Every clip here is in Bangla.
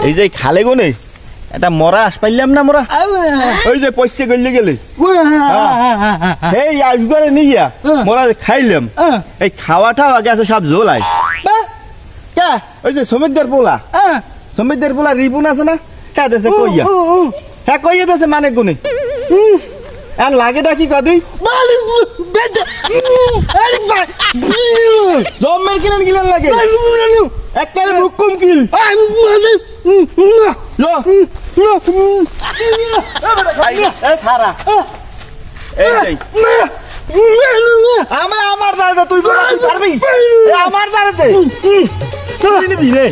এই যে খালে গনে এটা মরা আস পাইলাম না মোরা ওই যে পয়সা গলে গেলে এই আসগরে নিয়া মোরা খাইলাম এই খাওয়াটাও আগে আছে সব জোলাই কে ওই যে সমিতদের পোলা রিপুন আছে না হ্যাঁ দেশে কইয়া হ্যাঁ কইয়া দেশে মানে গুনে আর লাগে ডাকি কদি জমের কিলেন কিলেন লাগে একবারে হুকুম কিল খারা আমার দাদা তুই পারবি আমার দাদাতে নিবি রে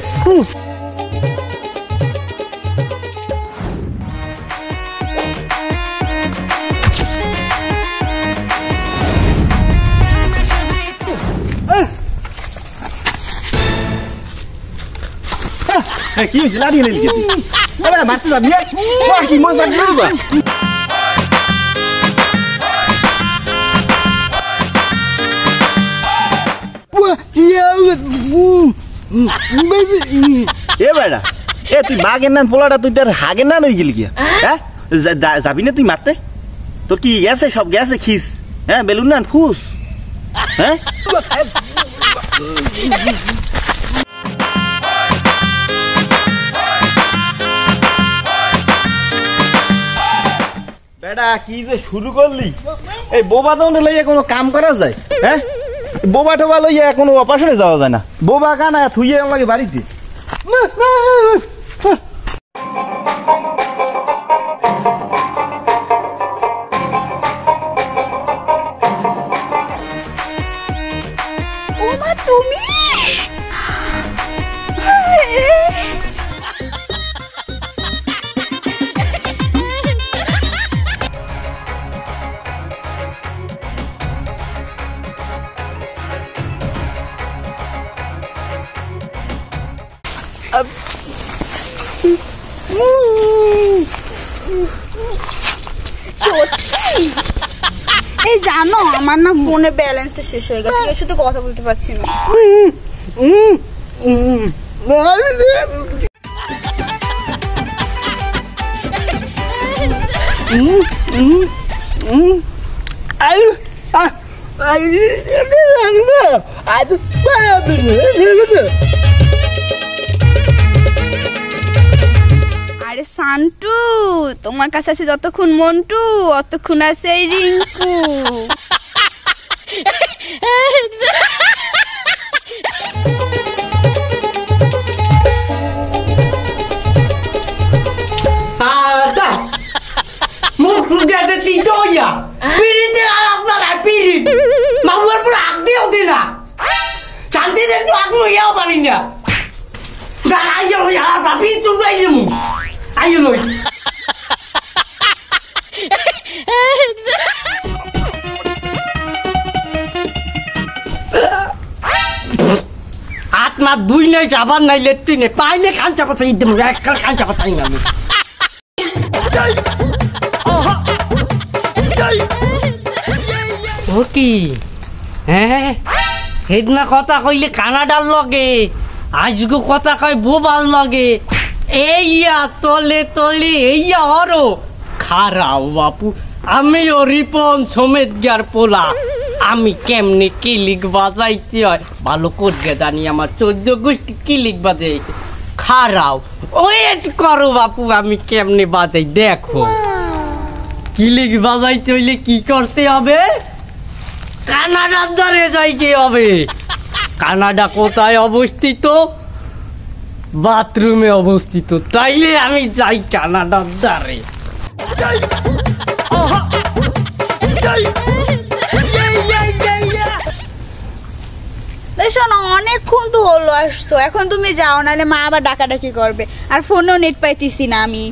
কি হয়েছে লাড়ি এনে লিখে মারতে যাবি কি মজা করবা এ বেড়া এ তুই বাঘের না পোলাটা তুই তার হাগের না নই গেলি গিয়া হ্যাঁ যাবি না তুই মারতে তোর কি গেছে সব গেছে খিস হ্যাঁ বেলুন না ফুস হ্যাঁ বেটা কি যে শুরু করলি এই বোবা দৌড়ে লইয়া কোনো কাম করা যায় হ্যাঁ বোবা টোবা লইয়া কোনো অপারেশনে যাওয়া যায় না বোবা কানা থুইয়ে আমাকে বাড়িতে তুমি এই জানো আমার না ফোনে ব্যালেন্সটা শেষ হয়ে গেছে শুধু কথা বলতে পারছি না আরে সান্টু তোমার কাছে আছে যতক্ষণ মন্টু অতক্ষণ আছে এই রিঙ্কু আত্মা দুই নাই যাবার নাই লেট্রিনে পাইলে খান চাপা চাই দেবো এককাল খান চাপা চাই না ও কি হ্যাঁ সেদিনা কথা কইলে কানাডার লগে আজকে কথা কয় বোবাল লগে এইয়া তলে তলে এইয়া হরো খারাও বাপু আমি ও রিপন সমেত গিয়ার পোলা আমি কেমনি কিলিক বাজাইতে হয় ভালো করবে জানি আমার 14 গোষ্ঠী কিলিক বাজাইতে খারাও ওয়েট করো বাপু আমি কেমনি বাজাই দেখো কিলিক বাজাইতে হইলে কি করতে হবে কানাডার দ্বারে যাইতে হবে কানাডা কোথায় অবস্থিত বাথরুমে অবস্থিত তাইলে আমি যাই কানাডার দ্বারে শোনো অনেকক্ষণ তো হলো আসছো এখন তুমি যাও নাহলে মা আবার ডাকাডাকি করবে আর ফোনেও নেট পাইতেছি না আমি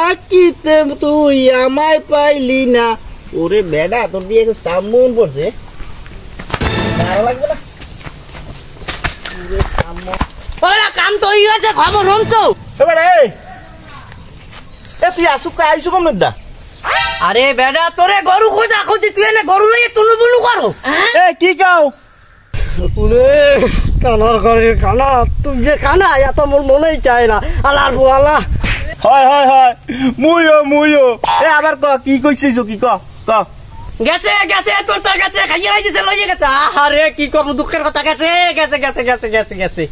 থাকিতে তুই আমায় পাইলি না। ওরে বেডা তোর দিয়ে সামন পড়ছে, ভালো লাগবে না? ওরা কাম তো হয়ে গেছে, খবর শুনছো? তুই আসুক আইসু কম দা। আরে বেটা তোরে গরু খোঁজা খুঁজি, তুই এনে গরু লইয়ে তুলু বুলু করো। কি কাও কানার ঘরের কানা, তুই যে কানা এত মোর মনেই চায় না। আলার আলা হয় হয় হয়, মুইও আবার ক কি কইছিস, কি ক ক। গেছে গেছে তোর তো গেছে, খাইয়ে রাইছে লইয়ে গেছে। আরে কি করবো, দুঃখের কথা। গেছে গেছে গেছে গেছে গেছে গেছে।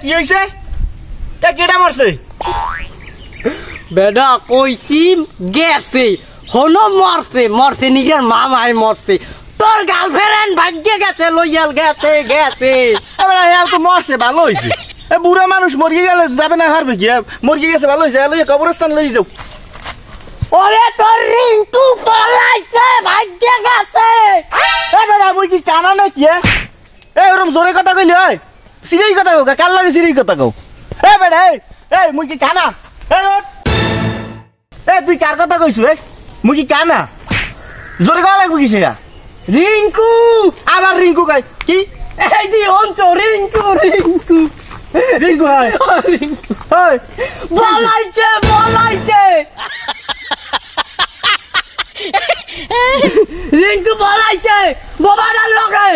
কি হইছে? কেডা মরছে? বেডা কইছি গেছে, হনো মরছে। মরছে নিজের মামাই মরছে। তোর গার্লফ্রেন্ড ভাগ্যে গেছে, লইয়াল গেছে গেছে। তো মরছে, ভালো হয়েছে। বুড়া মানুষ মরিয়ে গেলে যাবে না, হারবে কি? মরিয়ে গেছে, ভালো হয়েছে। লইয়া কবরস্থান লই যাও। ওরে তোর রিংটু পলাইছে, ভাগ্যে গেছে। মুই কি কানা না কি? ওরম জোরে কথা কইলি হয়? সিরিয়াস কথা কও, কাল লাগে সিরিয়াস কথা কও। বেটা মুই কি কানা? তুই কার কথা কইছু? মুই কি কানা? জোরে কওয়া লাগবে কি সেটা? রিংকু, আবার রিংকু কই কি? এই দি অঞ্চল রিংকু রিংকু রিংকু হয়। বলাইছে বলাইছে রিংকু বলাইছে বাবার লগে।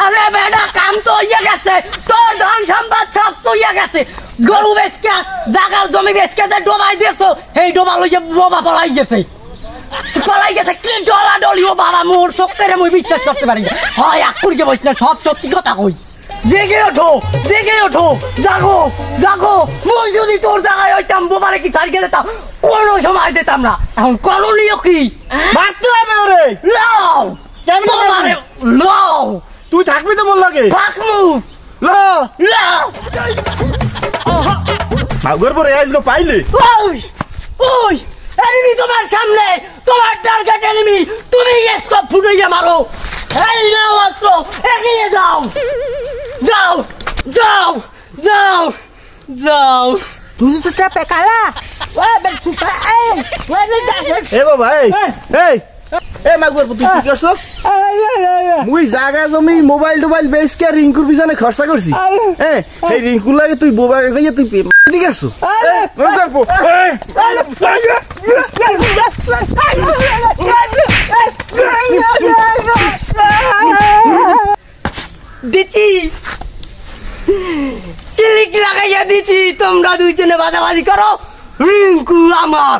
আরে বেটা কাম তো হইয়া গেছে, তোর ধন সম্পদ সব চইয়া গেছে। গরু বেচকে, জাগার জমি বেচকে যে ডোবাই দিয়েছো, এই ডোবা লইয়া বাবা পলাই গেছে। পলাই গেছে কি ডলা ডলি। ও বাবা, মোর চোখের মুই বিশ্বাস করতে পারি না। হয় আকুরকে বলছি না, সব সত্যি কথা কই। জেগে ওঠো, জেগে ওঠো, জাগো জাগো। মুই যদি তোর জায়গায় হইতাম, বোবারে কি ছাড়িয়ে যেতাম, কোনো সময় দিতাম না। এখন করণীয় কি? মারতে হবে ওরে। লাও কেমন লাও, তুই থাকবি তো মোর লাগে। থাকমু লাও লাও। ভাগর পরে আজকে পাইলে। ওই ওই এনিমি তোমার সামনে, তোমার টার্গেট এনিমি। তুমি স্কোপ ফুটাইয়া মারো। এই নাও অস্ত্র, এগিয়ে যাও যাও যাও যাও যাও। তুই তো চাপে কালা। বাবা মাগুর তুই কি করছো? মুই জাগা জমি মোবাইল টোবাইল বেচকে রিঙ্কুর পিছনে খরচা করছি। এই রিঙ্কুর লাগে তুই বোবা যাইয়া তুই ঠিক আছো? দিচ্ছি, ক্লিক লাগাইয়া দিচ্ছি। তোমরা দুইজনে বাজাবাজি করো। রিঙ্কু আমার।